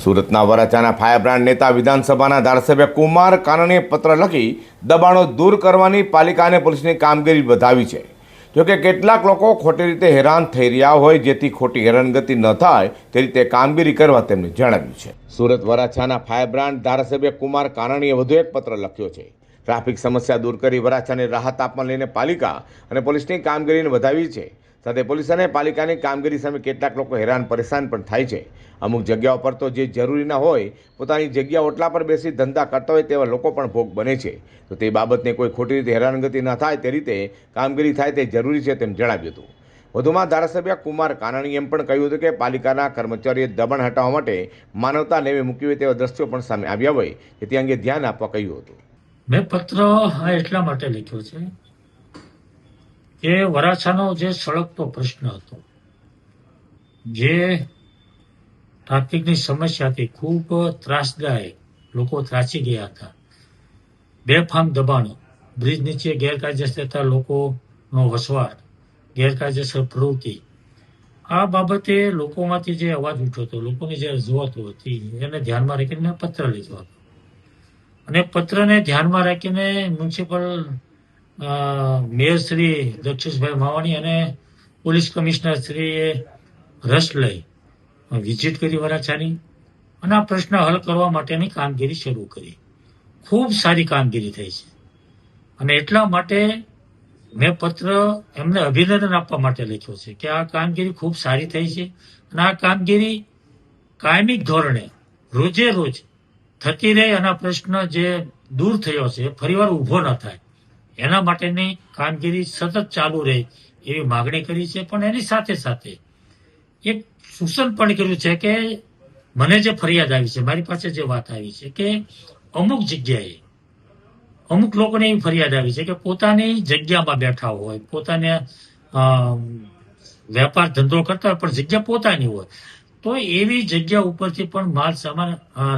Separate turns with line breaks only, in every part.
સુરતના વરાછાના ફાયરબ્રાન્ડ નેતા વિધાનસભાના ધારાસભ્ય કુમાર કાનાણીએ પત્ર લખી દબાણો દૂર કરવાની પાલિકા અને પોલીસની કામગીરી વધાવી છે। જોકે કેટલાક લોકો ખોટી રીતે હેરાન થઈ રહ્યા હોય, જેથી ખોટી હેરાનગતિ ન થાય તે રીતે કામગીરી કરવા તેમણે જણાવ્યું છે। સુરત વરાછાના ફાયરબ્રાન્ડ ધારાસભ્ય કુમાર કાનાણીએ વધુ એક પત્ર લખ્યો છે। ટ્રાફિક સમસ્યા દૂર કરી વરાછાને રાહત આપવા લઈને પાલિકા અને પોલીસની કામગીરીને વધાવી છે। સાથે પોલીસ અને પાલિકાની કામગીરી સામે કેટલાક લોકો હેરાન પરેશાન પણ થાય છે। અમુક જગ્યાઓ પર તો જે જરૂરી ના હોય પોતાની જગ્યા ઓટલા પર બેસી ધંધા કરતા હોય તેવા લોકો પણ ભોગ બને છે। તો તે બાબતને કોઈ ખોટી રીતે હેરાનગતિ ન થાય તે રીતે કામગીરી થાય તે જરૂરી છે તેમ જણાવ્યું હતું। વધુમાં ધારાસભ્ય કુમાર કાનાણીએ એમ પણ કહ્યું હતું કે પાલિકાના કર્મચારીઓએ દબાણ હટાવવા માટે માનવતા નેવે મૂકી હોય તેવા દ્રશ્યો પણ સામે આવ્યા હોય, કે તે અંગે ધ્યાન આપવા કહ્યું હતું।
મેં પત્ર એટલા માટે લખ્યો છે કે વરાછાનો જે સળગતો પ્રશ્ન હતો, જે ટ્રાફિકની સમસ્યા હતી, ખૂબ ત્રાસદાયક, લોકો ત્રાસી ગયા હતા, બેફામ દબાણો, બ્રિજ નીચે ગેરકાયદેસર લોકોનો વસવાટ, ગેરકાયદેસર પ્રવૃત્તિ, આ બાબતે લોકોમાંથી જે અવાજ ઉઠ્યો હતો, લોકોની જે રજૂઆતો હતી, એને ધ્યાનમાં રાખીને મેં પત્ર લીધો હતો। અને પત્રને ધ્યાનમાં રાખીને મ્યુનિસિપલ મેયર શ્રી દક્ષેશભાઈ માવાણી અને પોલીસ કમિશનર શ્રીએ રસ લઈ વિઝિટ કરી વરાછાની અને આ પ્રશ્ન હલ કરવા માટેની કામગીરી શરૂ કરી। ખૂબ સારી કામગીરી થઈ છે અને એટલા માટે મેં પત્ર એમને અભિનંદન આપવા માટે લખ્યો છે કે આ કામગીરી ખૂબ સારી થઈ છે અને આ કામગીરી કાયમિક ધોરણે રોજે રોજ થતી રહે અને આ પ્રશ્ન જે દૂર થયો છે ફરીવાર ઊભો ન થાય એના માટેની કામગીરી સતત ચાલુ રહે એવી માગણી કરી છે। પણ એની સાથે સાથે એક સૂચન પણ કર્યું છે કે મને જે ફરિયાદ આવી છે, મારી પાસે જે વાત આવી છે કે અમુક જગ્યાએ અમુક લોકોને એવી ફરિયાદ આવી છે કે પોતાની જગ્યામાં બેઠા હોય, પોતાને વેપાર ધંધો કરતા હોય પણ જગ્યા પોતાની હોય, તો એવી જગ્યા ઉપરથી પણ માલ સામાન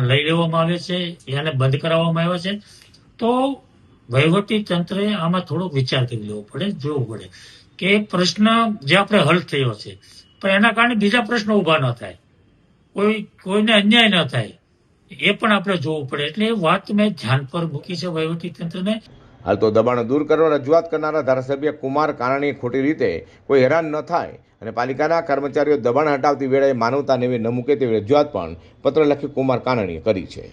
લઈ લેવામાં આવે છે, એને બંધ કરાવવામાં આવ્યો છે। તો વહીવટી તંત્રે આમાં થોડો વિચાર કરી લેવો પડે, જોવું પડે કે પ્રશ્ન જે આપણે હલ થયો છે પણ એના કારણે બીજા પ્રશ્નો ઊભા ન થાય, કોઈને અન્યાય ન થાય, એ પણ આપણે જોવું પડે। એટલે એ વાત મેં ધ્યાન પર મૂકી છે વહીવટી તંત્રને।
હાલ તો દબાણો દૂર કરવા રજૂઆત કરનારા ધારાસભ્ય કુમાર કાનાણીએ ખોટી રીતે કોઈ હેરાન ન થાય અને પાલિકાના કર્મચારીઓ દબાણ હટાવતી વેળાએ માનવતા નેવે ન મૂકે તેવી રજૂઆત પણ પત્ર લખી કુમાર કાનાણીએ કરી છે।